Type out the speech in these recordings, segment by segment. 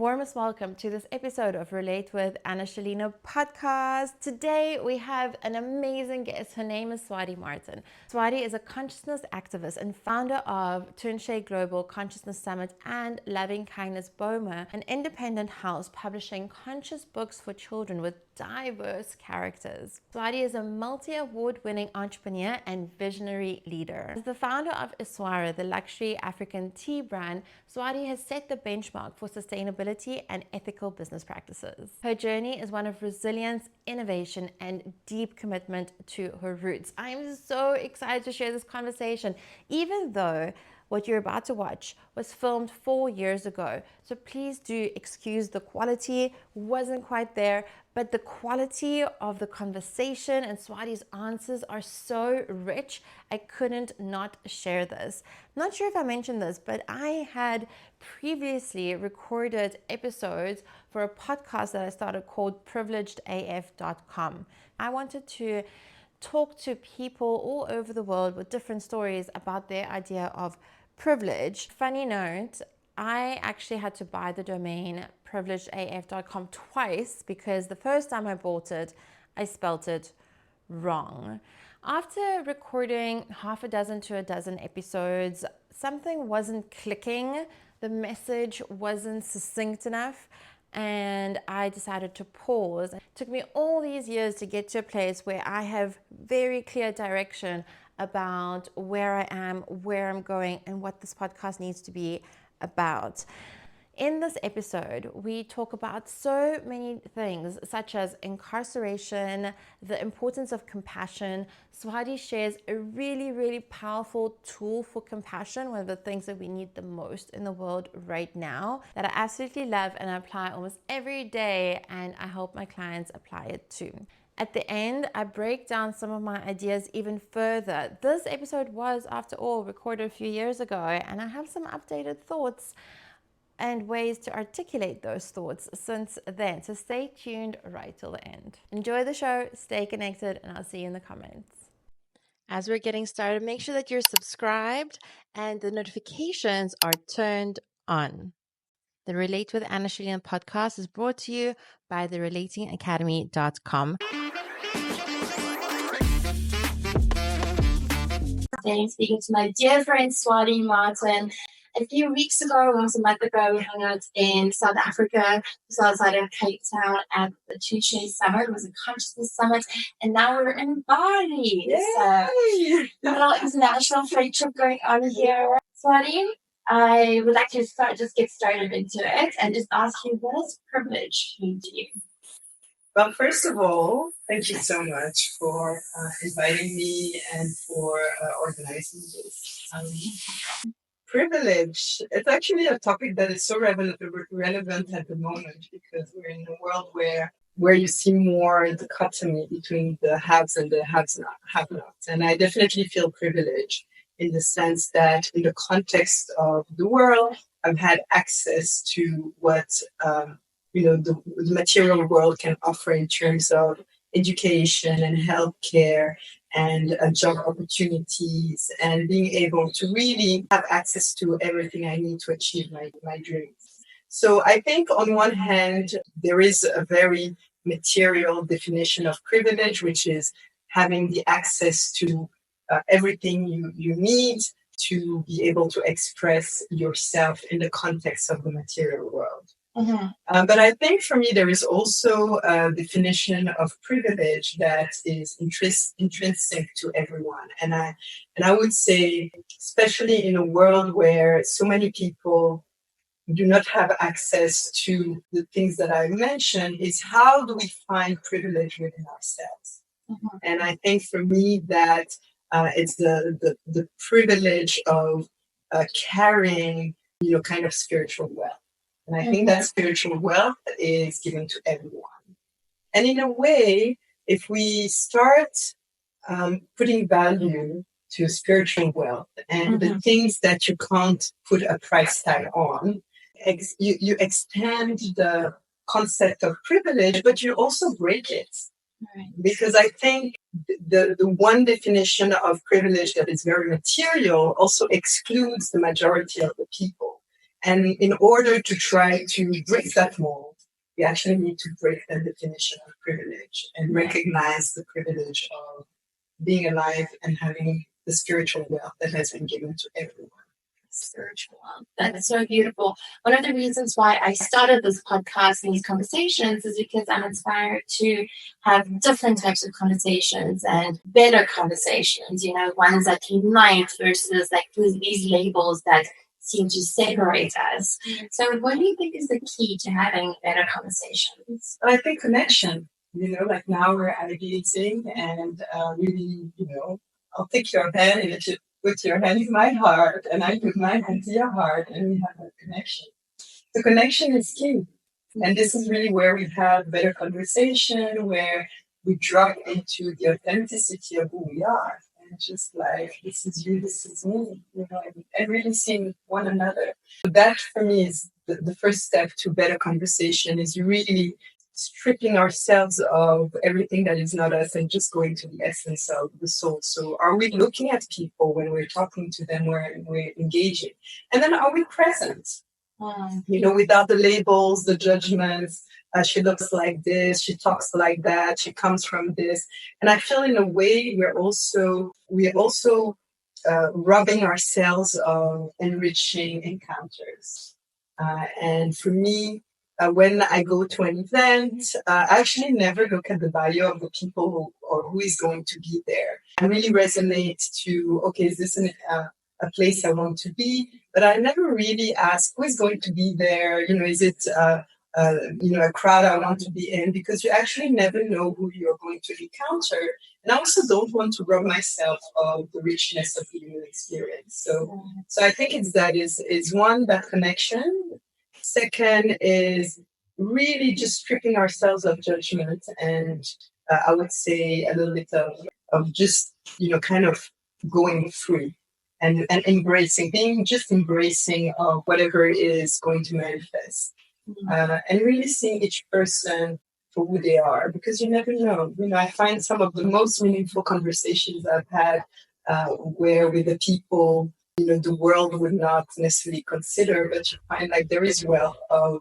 Warmest welcome to this episode of Relate with Anna Shalina podcast. Today we have an amazing guest. Her name is Swaady Martin. Swaady is a consciousness activist and founder of Tounché Global Consciousness Summit and Loving Kindness Boma, an independent house publishing conscious books for children with diverse characters. Swaady is a multi-award-winning entrepreneur and visionary leader. As the founder of Yswara, the luxury African tea brand, Swaady has set the benchmark for sustainability and ethical business practices. Her journey is one of resilience, innovation, and deep commitment to her roots. I am so excited to share this conversation, even though what you're about to watch was filmed 4 years ago. So please do excuse the quality, wasn't quite there, but the quality of the conversation and Swady's answers are so rich, I couldn't not share this. I'm not sure if I mentioned this, but I had previously recorded episodes for a podcast that I started called privilegedaf.com. I wanted to talk to people all over the world with different stories about their idea of privilege. Funny note, I actually had to buy the domain privilegedaf.com twice because the first time I bought it, I spelt it wrong. After recording half a dozen to a dozen episodes, something wasn't clicking. The message wasn't succinct enough, and I decided to pause. It took me all these years to get to a place where I have very clear direction about where I am, where I'm going, and what this podcast needs to be about. In this episode, we talk about so many things, such as incarceration, the importance of compassion. Swaady shares a really, really powerful tool for compassion, one of the things that we need the most in the world right now, that I absolutely love and I apply almost every day, and I hope my clients apply it too. At the end, I break down some of my ideas even further. This episode was, after all, recorded a few years ago, and I have some updated thoughts and ways to articulate those thoughts since then. So stay tuned right till the end. Enjoy the show, stay connected, and I'll see you in the comments. As we're getting started, make sure that you're subscribed and the notifications are turned on. The Relate with Anna Shalina podcast is brought to you by therelatingacademy.com. Today, speaking to my dear friend Swaady Martin. A few weeks ago, almost a month ago, we hung out in South Africa, just outside of Cape Town at the Tounché Summit. It was a consciousness summit, and now we're in Bali. Yay! So, a little international trade trip going on here. Swaady, I would like to just get started into it and just ask you, what does privilege mean to you? Well, first of all, thank you so much for inviting me and for organizing this. Privilege, it's actually a topic that is so relevant at the moment because we're in a world where you see more dichotomy between the haves and the have-nots. And I definitely feel privileged in the sense that in the context of the world, I've had access to what the material world can offer in terms of education and healthcare and job opportunities, and being able to really have access to everything I need to achieve my dreams. So I think on one hand, there is a very material definition of privilege, which is having the access to everything you need to be able to express yourself in the context of the material world. Mm-hmm. But I think for me, there is also a definition of privilege that is intrinsic to everyone. And I would say, especially in a world where so many people do not have access to the things that I mentioned, is how do we find privilege within ourselves? Mm-hmm. And I think for me that it's the privilege of carrying, kind of spiritual wealth. And I think that spiritual wealth is given to everyone. And in a way, if we start putting value to spiritual wealth and the things that you can't put a price tag on, you extend the concept of privilege, but you also break it. Right. Because I think the one definition of privilege that is very material also excludes the majority of the people. And in order to try to break that mold, we actually need to break the definition of privilege and recognize the privilege of being alive and having the spiritual wealth that has been given to everyone. Spiritual wealth. That is so beautiful. One of the reasons why I started this podcast and these conversations is because I'm inspired to have different types of conversations and better conversations, ones that unite versus like these labels that seem to separate us. So what do you think is the key to having better conversations? I think connection, like now we're ideating and really, I'll take your hand and you put your hand in my heart and I put my hand to your heart and we have a connection. The connection is key. And this is really where we have better conversation, where we drop into the authenticity of who we are. And just like, this is you, this is me, and really seeing one another. So that for me is the first step to better conversation, is really stripping ourselves of everything that is not us and just going to the essence of the soul. So are we looking at people when we're talking to them, when we're engaging? And then are we present? Without the labels, the judgments. She looks like this, she talks like that, she comes from this. And I feel in a way we're also robbing ourselves of enriching encounters. And for me, when I go to an event, I actually never look at the bio of the people who is going to be there. I really resonate to, okay, is this a place I want to be? But I never really ask who is going to be there. Is it a crowd I want to be in? Because you actually never know who you're going to encounter. And I also don't want to rob myself of the richness of the human experience. So I think is one, that connection. Second is really just stripping ourselves of judgment, and I would say a little bit of just kind of going free and embracing whatever is going to manifest, and really seeing each person for who they are, because you never know. I find some of the most meaningful conversations I've had where with the people the world would not necessarily consider, but you find like there is wealth of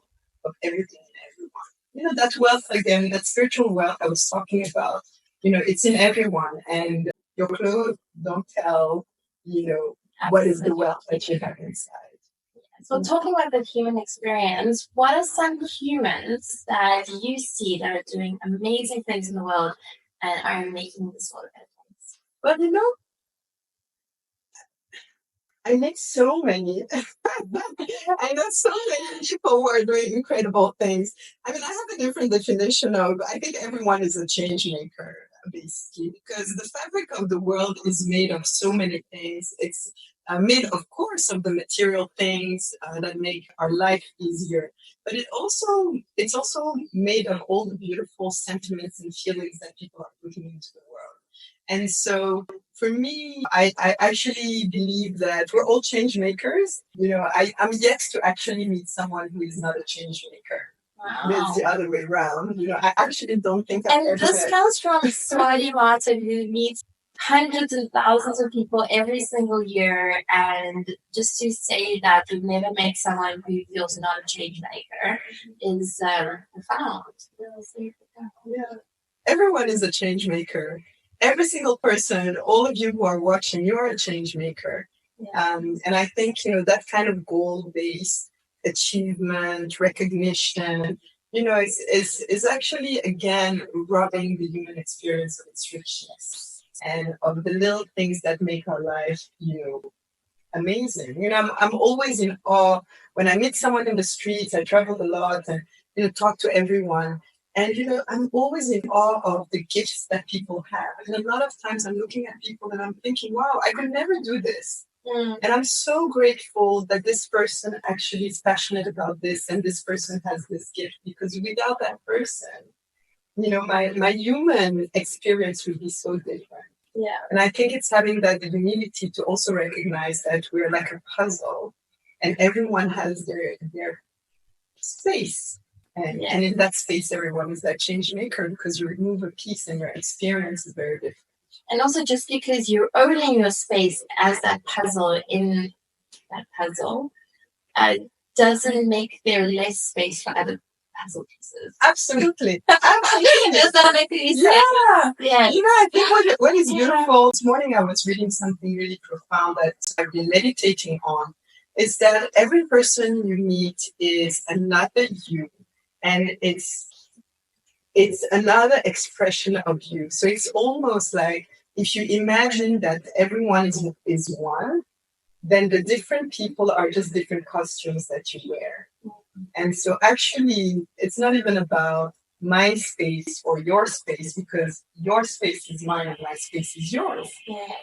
everything in everyone. That wealth, again, that spiritual wealth I was talking about, it's in everyone. And your clothes don't tell, what is the wealth that you have inside. So talking about the human experience, what are some humans that you see that are doing amazing things in the world and are making this world a better place? Well, I met so many. I know so many people who are doing incredible things. I mean, I have a different definition of, I think everyone is a change maker, basically, because the fabric of the world is made of so many things. It's made, of course, of the material things that make our life easier. But it's also made of all the beautiful sentiments and feelings that people are putting into the world. And so for me, I actually believe that we're all change makers. I'm yet to actually meet someone who is not a change maker. Wow. It's the other way around. I actually don't think I've ever this met. comes from Swaady Martin, who meets hundreds and thousands of people every single year. And just to say that we've never met someone who feels not a change maker is profound. Yeah. Everyone is a change maker. Every single person, all of you who are watching, you are a change maker. Yeah. And I think, that kind of goal-based achievement, recognition, is actually, again, robbing the human experience of its richness and of the little things that make our life, amazing. I'm always in awe when I meet someone in the streets. I travel a lot and, talk to everyone. And, I'm always in awe of the gifts that people have. And a lot of times I'm looking at people and I'm thinking, wow, I could never do this. And I'm so grateful that this person actually is passionate about this and this person has this gift, because without that person, my human experience would be so different. Yeah. And I think it's having that humility to also recognize that we're like a puzzle and everyone has their space. And in that space, everyone is that change maker, because you remove a piece and your experience is very different. And also, just because you're owning your space as that puzzle in that puzzle doesn't make there less space for other puzzle pieces. Absolutely. Absolutely. Does that make any sense? Yeah. You know, I think what is beautiful, this morning I was reading something really profound that I've been meditating on, is that every person you meet is another you. And it's another expression of you. So it's almost like if you imagine that everyone is one, then the different people are just different costumes that you wear. And so actually, it's not even about my space or your space, because your space is mine and my space is yours. Yeah.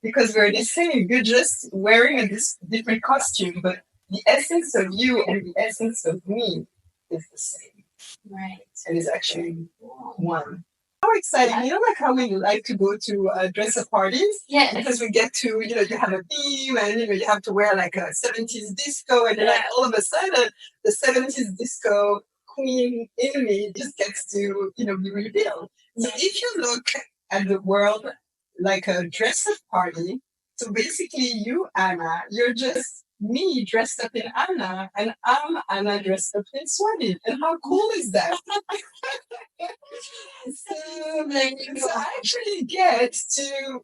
Because we're the same. You're just wearing a different costume, but the essence of you and the essence of me is the same. Right. And it's actually one. How exciting. You know, like how we like to go to dress-up parties? Yes. Because we get to, you have a theme and, you have to wear like a 70s disco, and then like all of a sudden the 70s disco queen in me just gets to, be revealed. So if you look at the world like a dress-up party, so basically you, Anna, you're just me dressed up in Anna, and I'm Anna dressed up in Swaady. And how cool is that? So I actually get to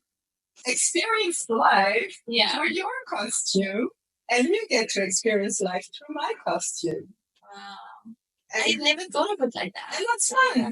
experience life through your costume, and you get to experience life through my costume. Wow. I never thought of it like that. And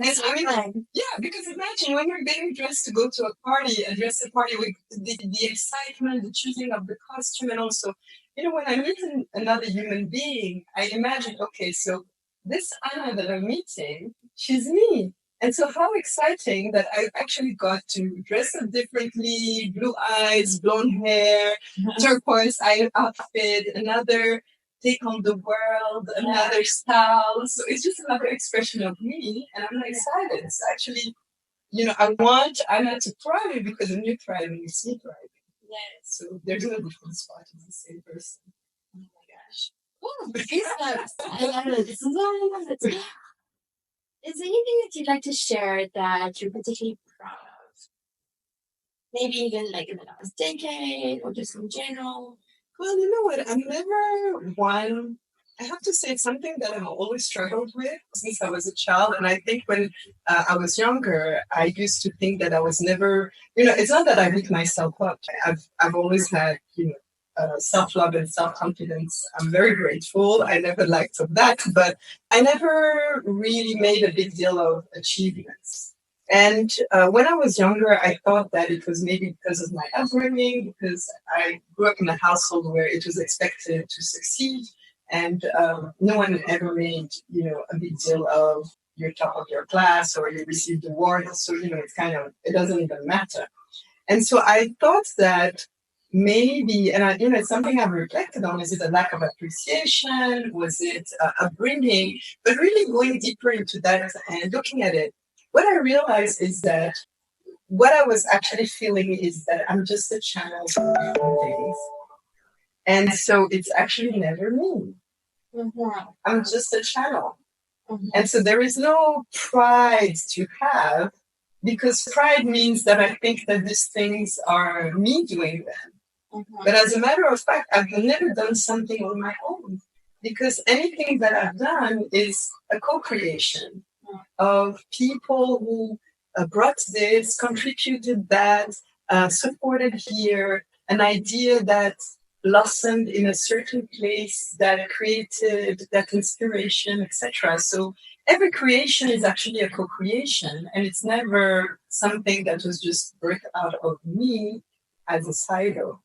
that's fun. Because imagine when you're getting dressed to go to a party, a dress-up party, with the excitement, the choosing of the costume, and also, when I meet another human being, I imagine, okay, so this Anna that I'm meeting, she's me. And so how exciting that I actually got to dress up differently, blue eyes, blonde hair, turquoise eye outfit, another take on the world, another style. So it's just another expression of me, and I'm excited. It's actually, I want Anna to thrive, because when you thrive, you see thriving. Yes. So there's no different spot. It's the same person. Oh my gosh. Oh, I love it. This is why I love it. Is there anything that you'd like to share that you're particularly proud of? Maybe even like in the last decade or just in general? Well, you know what? I'm never one. I have to say, it's something that I've always struggled with since I was a child. And I think when I was younger, I used to think that I was never, it's not that I beat myself up. I've always had, self-love and self-confidence. I'm very grateful. I never lacked of that, but I never really made a big deal of achievements. And when I was younger, I thought that it was maybe because of my upbringing, because I grew up in a household where it was expected to succeed, and no one ever made, a big deal of you're top of your class or you received awards. So, it's it doesn't even matter. And so I thought that maybe, and it's something I've reflected on, is it a lack of appreciation? Was it upbringing? But really going deeper into that and looking at it, what I realized is that what I was actually feeling is that I'm just a channel for human beings. And so it's actually never me. Mm-hmm. I'm just a channel. Mm-hmm. And so there is no pride to have, because pride means that I think that these things are me doing them. Mm-hmm. But as a matter of fact, I've never done something on my own, because anything that I've done is a co-creation of people who brought this, contributed that, supported here, an idea that blossomed in a certain place, that created that inspiration, etc. So every creation is actually a co-creation, and it's never something that was just birthed out of me as a silo.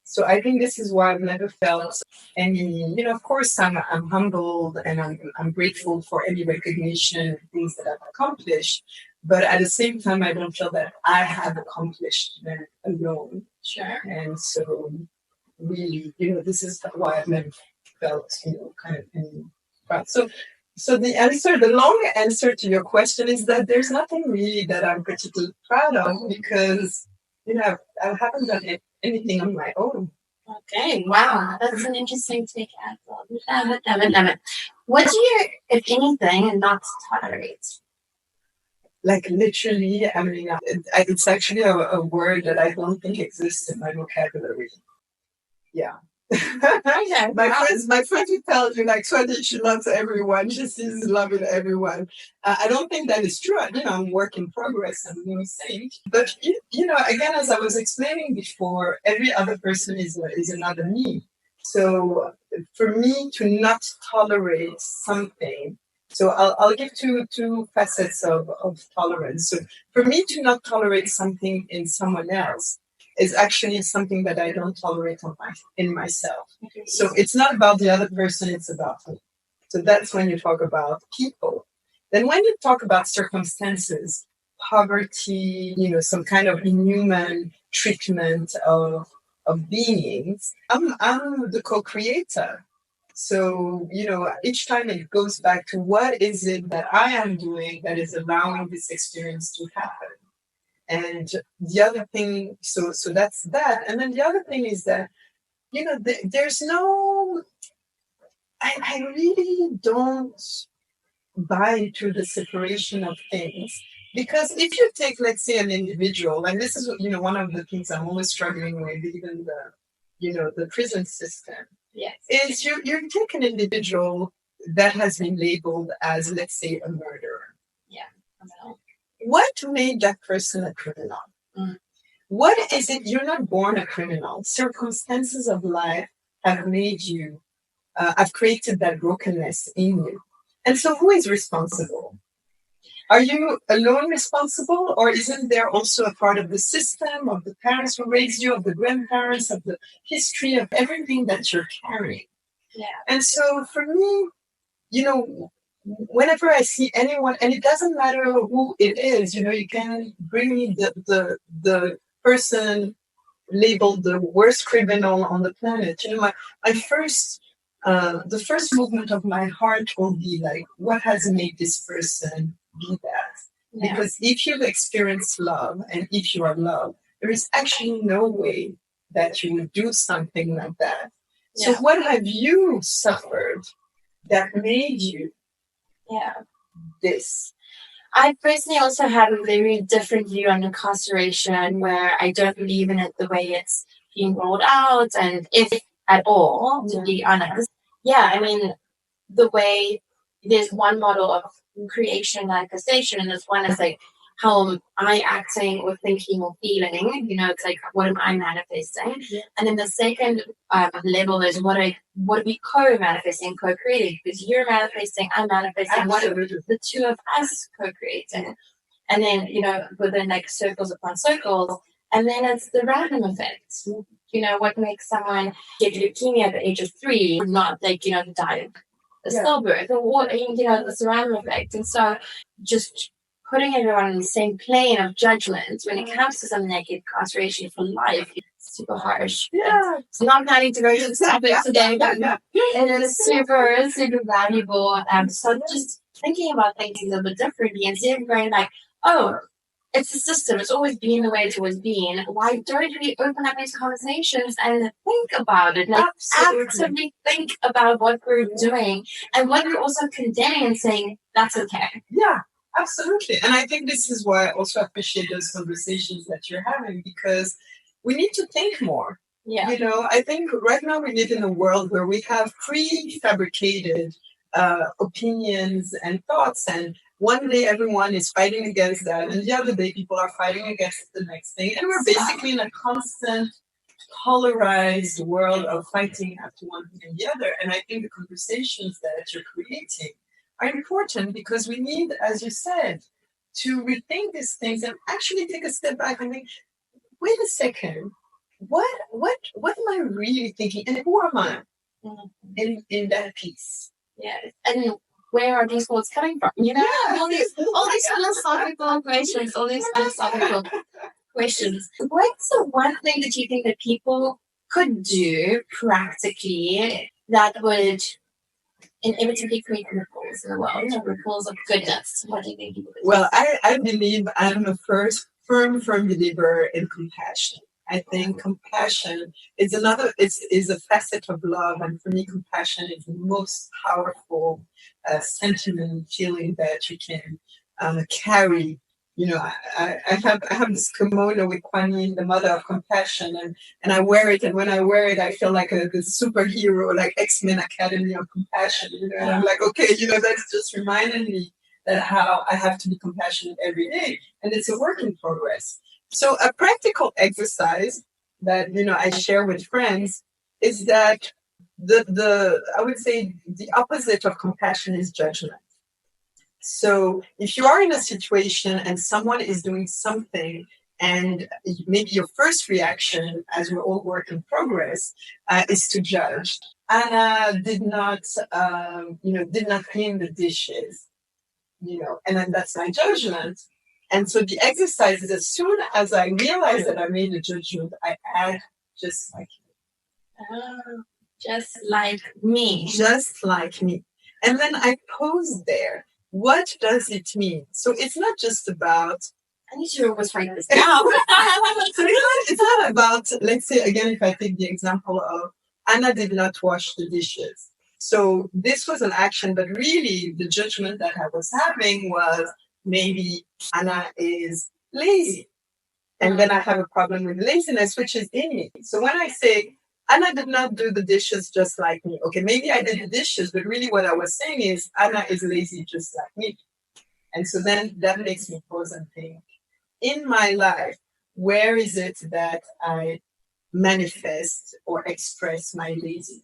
So I think this is why I've never felt any, of course I'm humbled, and I'm grateful for any recognition, things that I've accomplished, but at the same time, I don't feel that I have accomplished them alone. Sure. And so really, this is why I've never felt, kind of any proud. So the long answer to your question is that there's nothing really that I'm particularly proud of, because, I haven't done anything on my own. Okay, wow, that's an interesting take. Love it. What do you, if anything, not tolerate? Like literally, I mean, it's actually a word that I don't think exists in my vocabulary. Yeah. my friend who tells you like Swaady, she loves everyone, she sees love in everyone. I don't think that is true. I'm work in progress, I'm no saint. But again, as I was explaining before, every other person is another me. So for me to not tolerate something, so I'll give two facets of tolerance. So for me to not tolerate something in someone else is actually something that I don't tolerate in myself. So it's not about the other person, it's about me. So that's when you talk about people. Then when you talk about circumstances, poverty, some kind of inhuman treatment of beings, I'm the co-creator. So, each time it goes back to what is it that I am doing that is allowing this experience to happen. And the other thing, so that's that. And then the other thing is that, there's no, I really don't buy into the separation of things. Because if you take, let's say, an individual, and this is, one of the things I'm always struggling with, even the prison system, yes, is you take an individual that has been labeled as, let's say, a murderer. Yeah. What made that person a criminal? Mm. What is it? You're not born a criminal. Circumstances of life have made you, have created that brokenness in you. And so who is responsible? Are you alone responsible, or isn't there also a part of the system, of the parents who raised you, of the grandparents, of the history, of everything that you're carrying? Yeah. And so for me, whenever I see anyone, and it doesn't matter who it is, you can bring me the person labeled the worst criminal on the planet. My first, the first movement of my heart will be like, what has made this person be that? Yeah. Because if you've experienced love and if you are loved, there is actually no way that you would do something like that. So what have you suffered that made you this? I personally also have a very different view on incarceration, where I don't believe in it the way it's being rolled out, and if at all, to be honest. Yeah, I mean, the way there's one model of creation and manifestation, and this one is like, how am I acting or thinking or feeling? It's like, what am I manifesting? Yeah. And then the second level is what are we co-manifesting, co-creating? Because you're manifesting, I'm manifesting. Absolutely. What are the two of us co-creating? And then, within like circles upon circles, and then it's the random effect. What makes someone get leukemia at the age of 3, not like, die of stillbirth, or what, the random effect. And so just putting everyone on the same plane of judgment when it comes to something like incarceration for life, it's super harsh. Yeah. It's not planning to go to the topic today, but it is super, super valuable. So just thinking about things a little bit differently, instead of going like, oh, it's a system, it's always been the way it's always been. Why don't we open up these conversations and think about it? Like, actively think about what we're doing and what we're also condemning and saying, that's okay. Yeah, absolutely. And I think this is why I also appreciate those conversations that you're having, because we need to think more. Yeah. I think right now we live in a world where we have prefabricated opinions and thoughts, and one day everyone is fighting against that, and the other day people are fighting against the next thing, and we're basically in a constant polarized world of fighting after one thing and the other. And I think the conversations that you're creating are important, because we need, as you said, to rethink these things and actually take a step back and think, wait a second, what am I really thinking, and who am I in that piece? Yeah. And where are these thoughts coming from? All these philosophical questions, What's the one thing that you think that people could do practically that would inevitably create ripples in the world, ripples of goodness? What do you think people could do? Well, I believe I'm a firm believer in compassion. I think compassion is is a facet of love, and for me, compassion is the most powerful sentiment, feeling that you can carry I have this kimono with Kuan Yin, the mother of compassion, and I wear it, and when I wear it, I feel like a superhero, like X-Men Academy of Compassion, and I'm like, okay, that's just reminding me that how I have to be compassionate every day, and it's a work in progress. So a practical exercise that, I share with friends is that I would say the opposite of compassion is judgment. So if you are in a situation and someone is doing something, and maybe your first reaction, as we're all work in progress, is to judge. Anna did not clean the dishes, and then that's my judgment. And so the exercise is, as soon as I realize that I made a judgment, I add just like you. Just like me. Just like me. And then I pause there. What does it mean? So it's not just about, I need to almost write this down. It's not about, let's say, again, if I take the example of Anna did not wash the dishes. So this was an action, but really the judgment that I was having was maybe Anna is lazy. And then I have a problem with laziness, which is in me. So when I say, Anna did not do the dishes just like me. Okay, maybe I did the dishes, but really what I was saying is Anna is lazy just like me. And so then that makes me pause and think, in my life, where is it that I manifest or express my laziness?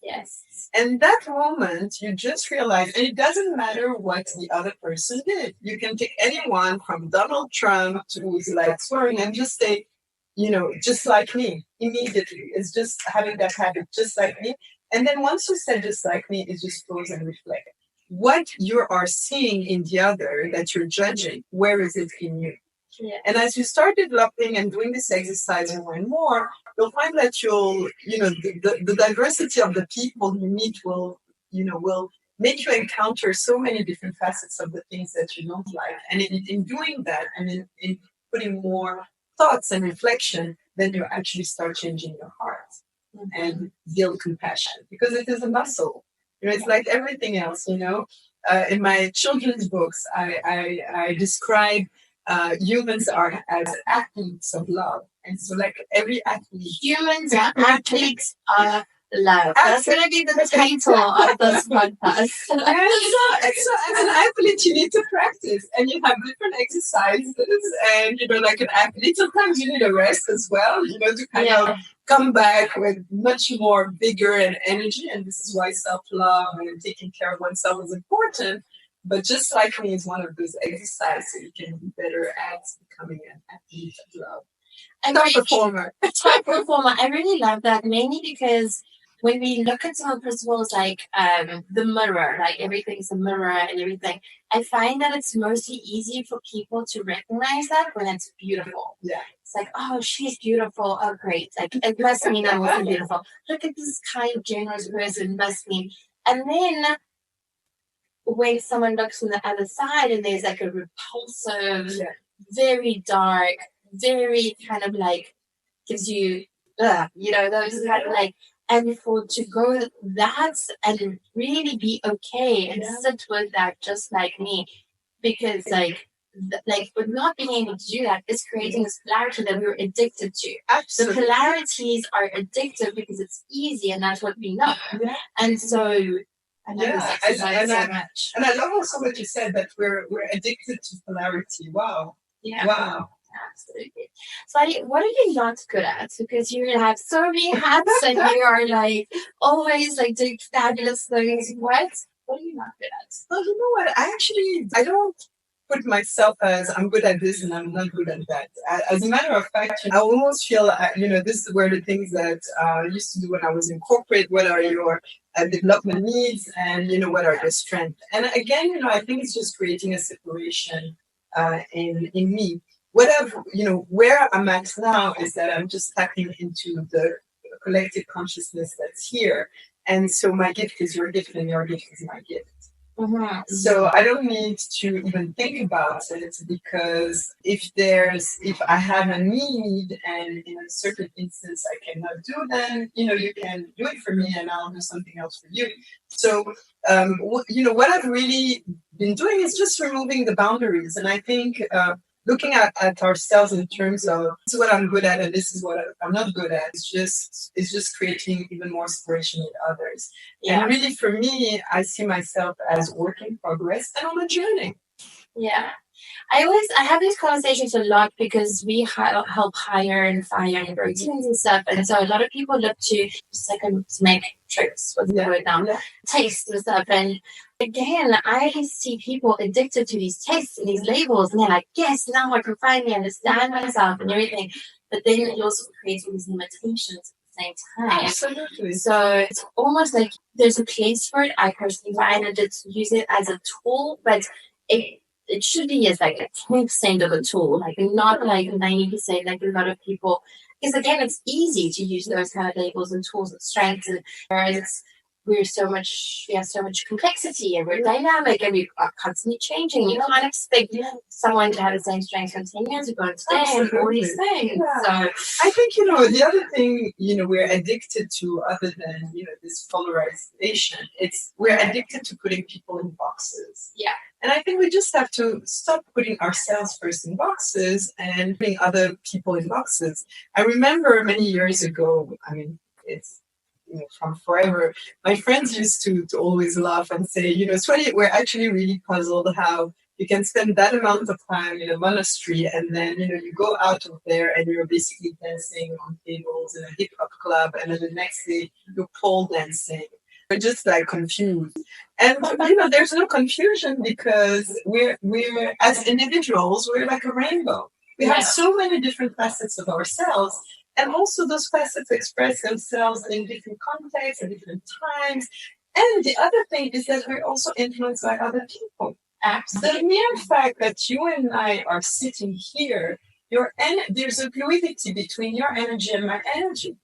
Yes. And that moment, you just realize, and it doesn't matter what the other person did. You can take anyone from Donald Trump to who's like swearing and just say, just like me, immediately. It's just having that habit, just like me. And then once you said just like me, it just goes and reflect. What you are seeing in the other that you're judging, where is it in you? Yeah. And as you start developing and doing this exercise more and more, you'll find that the diversity of the people you meet will make you encounter so many different facets of the things that you don't like. And in doing that, and in putting more thoughts and reflection, then you actually start changing your heart and build compassion, because it is a muscle. It's like everything else. In my children's books, I describe humans are as athletes of love, and so like every athlete, humans are athletes of love. That's going to be the title of this podcast. and so as an athlete, you need to practice, and you have different exercises, and like an athlete, sometimes you need a rest as well, to kind of come back with much more vigor and energy. And this is why self-love and taking care of oneself is important. But just like me is one of those exercises so you can be better at becoming an athlete of love. And top performer. Top performer. I really love that, mainly because when we look at some of the principles like the mirror, like everything's a mirror and everything, I find that it's mostly easy for people to recognize that when it's beautiful. Yeah. It's like, oh, she's beautiful. Oh, great. Like, it must mean I'm also beautiful. Look at this kind, generous person, must mean. And then when someone looks from the other side and there's like a repulsive, very dark, very kind of like gives you, those kind of like, and to go that and really be okay and sit with that just like me, because with not being able to do that is creating this polarity that we're addicted to. Absolutely. The polarities are addictive because it's easy and that's what we know. Yeah. And so I love this exercise so much. And I love also what you said, that we're addicted to polarity. Wow. Yeah. Wow. Absolutely. So, what are you not good at? Because you have so many hats and you are like always like doing fabulous things. What are you not good at? Well, you know what? I don't put myself as I'm good at this and I'm not good at that. As a matter of fact, I almost feel, this is where the things that I used to do when I was in corporate, what are your development needs and, what are your strengths? And again, I think it's just creating a separation in me. Where I'm at now is that I'm just tapping into the collective consciousness that's here. And so my gift is your gift and your gift is my gift. So I don't need to even think about it, because if I have a need and in a certain instance I cannot do, then you can do it for me and I'll do something else for you. So what I've really been doing is just removing the boundaries, and I think looking at ourselves in terms of, this is what I'm good at and this is what I'm not good at. It's just creating even more separation with others. Yeah. And really, for me, I see myself as work in progress and on a journey. Yeah. I have these conversations a lot because we help hire and fire and grow teams and stuff. And so a lot of people look to make tricks, what's the word now, taste and stuff. And again, I see people addicted to these tastes and these labels. And they're like, yes, now I can finally understand myself and everything. But then it also creates all these limitations at the same time. Absolutely. So it's almost like there's a place for it. I personally find it to use it as a tool, but it should be as like a 10% of a tool, like not like 90%, like a lot of people. Because again, it's easy to use those kind of labels and tools and strengths, and whereas we have so much complexity and we're dynamic and we are constantly changing. You can't expect someone to have the same strengths from 10 years ago and today and all these things. Yeah. So I think, the other thing, we're addicted to, other than, this polarization, we're addicted to putting people in boxes. Yeah. And I think we just have to stop putting ourselves first in boxes and putting other people in boxes. I remember many years ago, it's from forever, my friends used to always laugh and say, Swaady, we're actually really puzzled how you can spend that amount of time in a monastery and then, you go out of there and you're basically dancing on tables in a hip hop club, and then the next day you're pole dancing. We're just like confused. And there's no confusion, because we're as individuals, we're like a rainbow. We have so many different facets of ourselves, and also those facets express themselves in different contexts and different times. And the other thing is that we're also influenced by other people. absolutely. The mere fact that you and I are sitting here, there's a fluidity between your energy and my energy.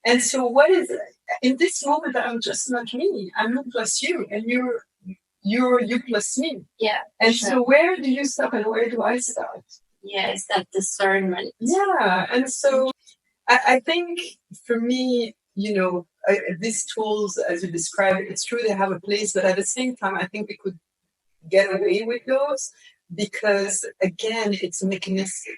And so what is it? In this moment, I'm just not me. I'm you plus you, and you're you plus me. Yeah. And so where do you stop and where do I start? Yeah, it's that discernment. Yeah. And so I think for me, these tools, as you described, it's true they have a place, but at the same time, I think we could get away with those, because again, it's a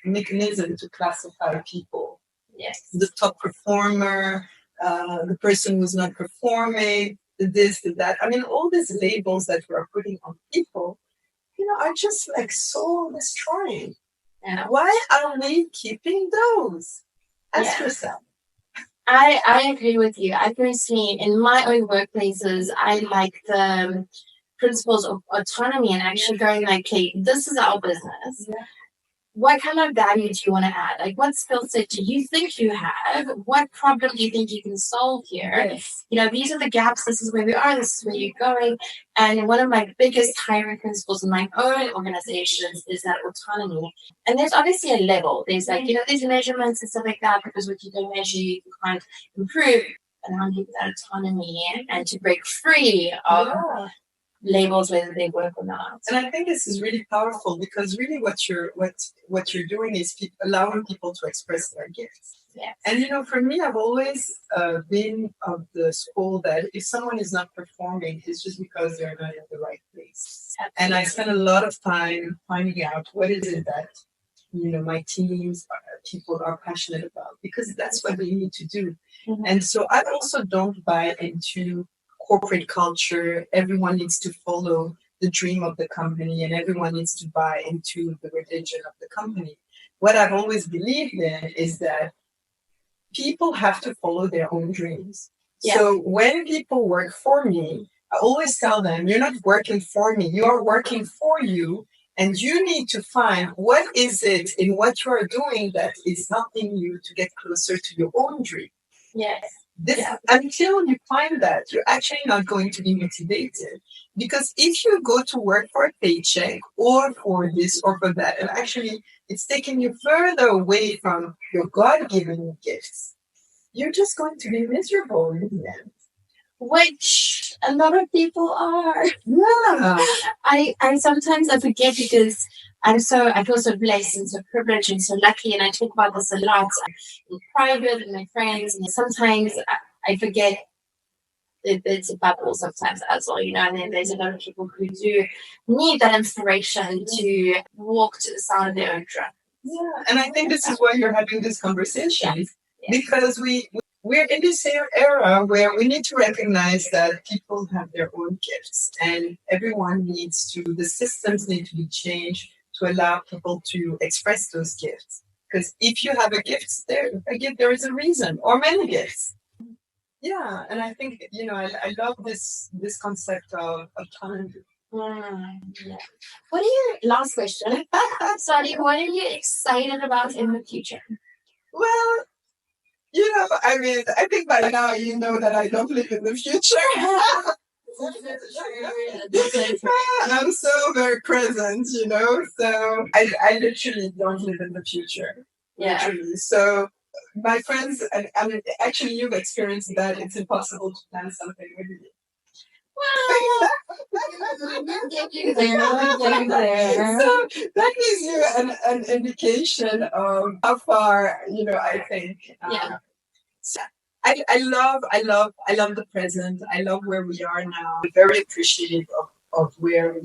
mechanism to classify people. Yes. The top performer, the person who's not performing, this, that. All these labels that we're putting on people, are just like soul destroying. Yeah. Why are we keeping those? Ask yourself. I agree with you. I personally, in my own workplaces, I like the principles of autonomy and actually going like, okay, this is our business. Yeah. What kind of value do you want to add? Like, what skill set do you think you have? What problem do you think you can solve here? Yes. These are the gaps. This is where we are. This is where you're going. And one of my biggest hiring principles in my own organizations is that autonomy. And there's obviously a level. There's like, there's measurements and stuff like that, because what you don't measure, you can't improve. And I'm people that autonomy and to break free of labels, whether they work or not. And I think this is really powerful, because really what you're doing is allowing people to express their gifts. Yes. And for me, I've always been of the school that if someone is not performing, it's just because they're not in the right place. Absolutely. And I spend a lot of time finding out what is it that my teams, people are passionate about, because that's what they need to do. Mm-hmm. And so I also don't buy into corporate culture. Everyone needs to follow the dream of the company, and everyone needs to buy into the religion of the company. What I've always believed in is that people have to follow their own dreams. Yeah. So when people work for me, I always tell them, you're not working for me, you are working for you, and you need to find what is it in what you are doing that is helping you to get closer to your own dream. Yes. Until you find that, you're actually not going to be motivated. Because if you go to work for a paycheck or for this or for that, and actually it's taking you further away from your God-given gifts, you're just going to be miserable in the end. which a lot of people are. Yeah. I sometimes I forget because I feel so blessed and so privileged and so lucky, and I talk about this a lot in private with my friends, and sometimes I forget it's a bubble sometimes as well, and then there's a lot of people who do need that inspiration to walk to the sound of their own drum. Yeah, and I think this is why you're having this conversation, because we're in this era where we need to recognize that people have their own gifts, and the systems need to be changed to allow people to express those gifts. Because if you have a gift, there is a reason, or many gifts. Yeah, and I think I love this concept of autonomy. Yeah. What are your last question? Sorry, what are you excited about in the future? Well, I mean, I think by now you know that I don't live in the future. I'm so very present, so I literally don't live in the future. Yeah. Literally. So my friends, and actually you've experienced that it's impossible to plan something with you. Getting there. So that gives you an indication of how far, I think. So I love the present. I love where we are now. I'm very appreciative of where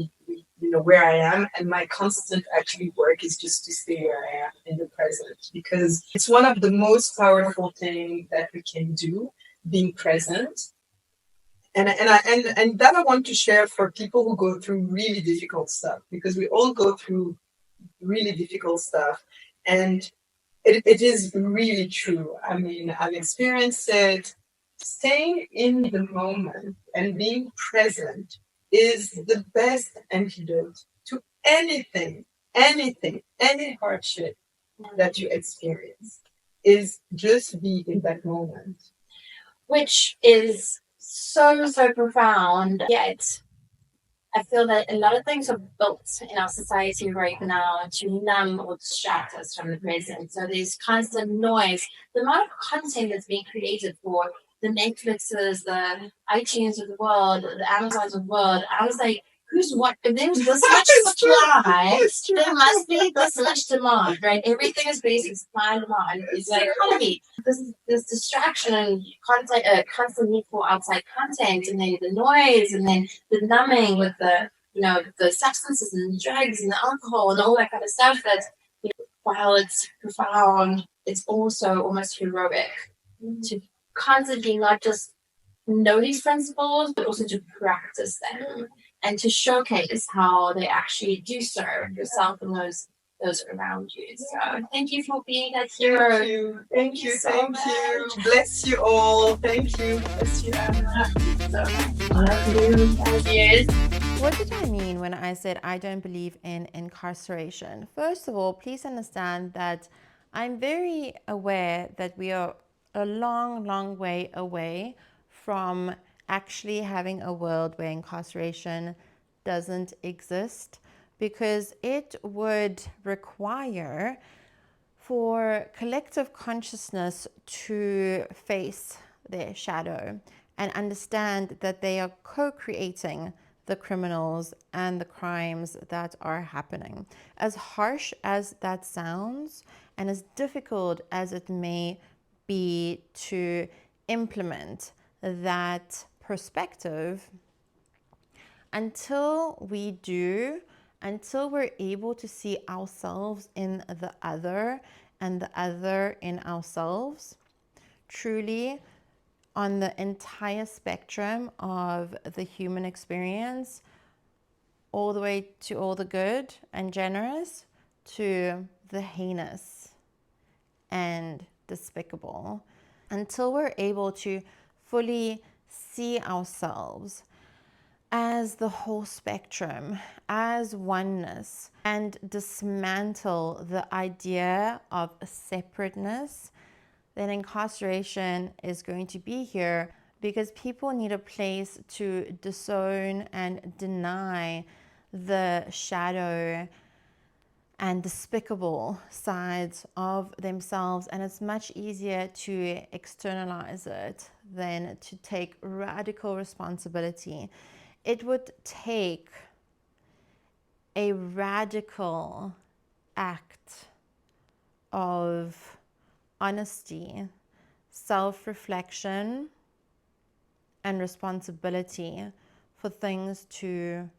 where I am, and my constant actually work is just to stay where I am in the present, because it's one of the most powerful things that we can do, being present. And that I want to share for people who go through really difficult stuff, because we all go through really difficult stuff, and it is really true. I mean, I've experienced it. Staying in the moment and being present is the best antidote to anything, any hardship that you experience. Is just be in that moment. Which is so profound. Yet I feel that a lot of things are built in our society right now to numb or distract us from the present. So there's constant noise. The amount of content that's being created for the Netflixes, the iTunes of the world, the Amazons of the world, I was like, if there's this much supply, there must be this much demand, right? Everything is based on supply and demand. It's like economy. This distraction and constant need for outside content, and then the noise, and then the numbing with the the substances and the drugs and the alcohol and all that kind of stuff. That while it's profound, it's also almost heroic to constantly not just know these principles, but also to practice them and to showcase how they actually do serve yourself and those around you. So thank you for being that hero. Thank you. Bless you all. Thank you. Bless you, Anna. Love you. Yes. What did I mean when I said I don't believe in incarceration? First of all, please understand that I'm very aware that we are a long way away from actually having a world where incarceration doesn't exist, because it would require for collective consciousness to face their shadow and understand that they are co-creating the criminals and the crimes that are happening. As harsh as that sounds, and as difficult as it may be to implement that perspective, until we're able to see ourselves in the other and the other in ourselves, truly on the entire spectrum of the human experience, all the way to all the good and generous to the heinous and despicable, until we're able to fully see ourselves as the whole spectrum, as oneness, and dismantle the idea of separateness, then incarceration is going to be here, because people need a place to disown and deny the shadow and despicable sides of themselves, and it's much easier to externalize it then to take radical responsibility. It would take a radical act of honesty, self-reflection, and responsibility for things to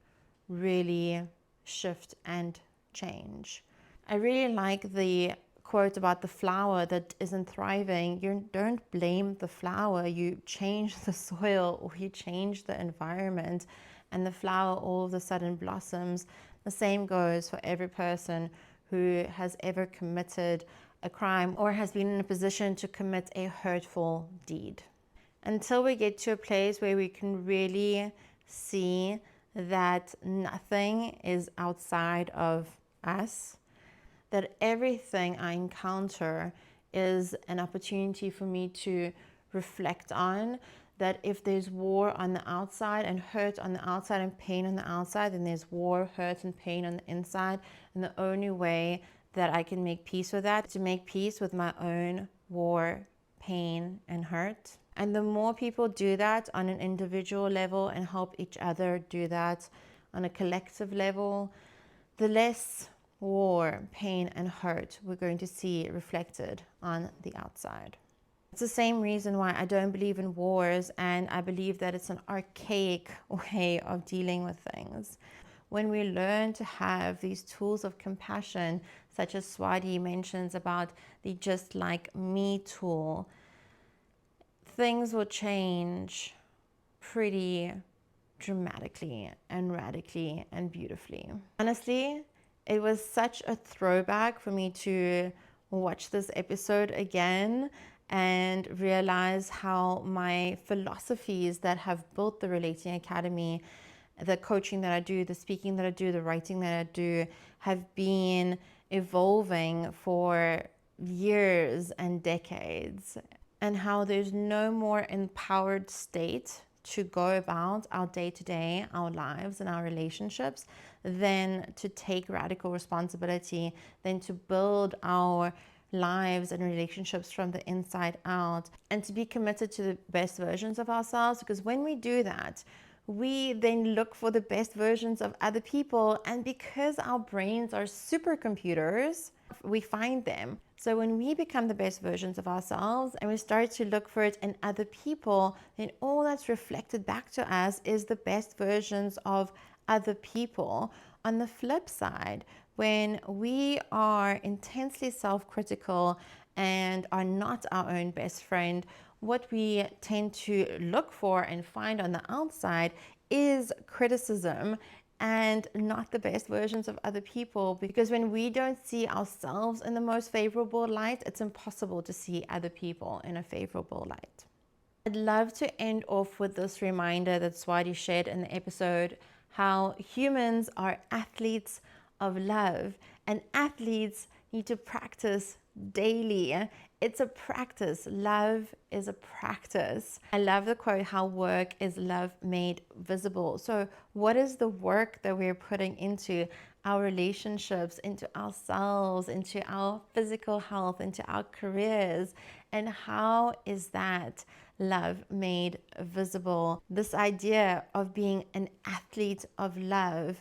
really shift and change. I really like the quote about the flower that isn't thriving. You don't blame the flower, you change the soil or you change the environment, and the flower all of a sudden blossoms. The same goes for every person who has ever committed a crime or has been in a position to commit a hurtful deed. Until we get to a place where we can really see that nothing is outside of us, that everything I encounter is an opportunity for me to reflect on, that if there's war on the outside and hurt on the outside and pain on the outside, then there's war, hurt, and pain on the inside. And the only way that I can make peace with that is to make peace with my own war, pain, and hurt. And the more people do that on an individual level and help each other do that on a collective level, the less war, pain, and hurt we're going to see reflected on the outside. It's the same reason why I don't believe in wars, and I believe that it's an archaic way of dealing with things. When we learn to have these tools of compassion, such as Swaady mentions about the Just Like Me tool, things will change pretty dramatically and radically and beautifully. Honestly, it was such a throwback for me to watch this episode again and realize how my philosophies that have built the Relating Academy, the coaching that I do, the speaking that I do, the writing that I do, have been evolving for years and decades, and how there's no more empowered state to go about our day-to-day, our lives and our relationships than to take radical responsibility, than to build our lives and relationships from the inside out, and to be committed to the best versions of ourselves. Because when we do that, we then look for the best versions of other people, and because our brains are supercomputers, we find them. So when we become the best versions of ourselves and we start to look for it in other people, then all that's reflected back to us is the best versions of other people. On the flip side, when we are intensely self-critical and are not our own best friend, what we tend to look for and find on the outside is criticism and not the best versions of other people. Because when we don't see ourselves in the most favorable light, it's impossible to see other people in a favorable light. I'd love to end off with this reminder that Swaady shared in the episode, how humans are athletes of love, and athletes need to practice daily. It's a practice. Love is a practice. I love the quote, how work is love made visible. So what is the work that we're putting into our relationships, into ourselves, into our physical health, into our careers? And how is that love made visible? This idea of being an athlete of love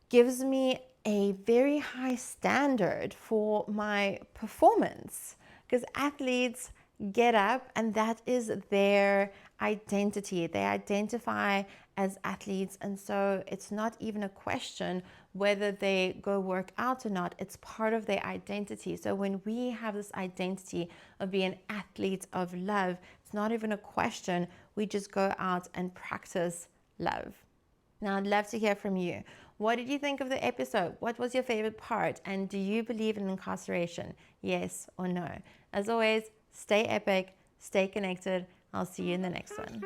gives me a very high standard for my performance, because athletes get up and that is their identity. They identify as athletes, and so it's not even a question whether they go work out or not. It's part of their identity. So when we have this identity of being athletes of love, it's not even a question. We just go out and practice love. Now, I'd love to hear from you. What did you think of the episode? What was your favorite part? And do you believe in incarceration? Yes or no? As always, stay epic, stay connected. I'll see you in the next one.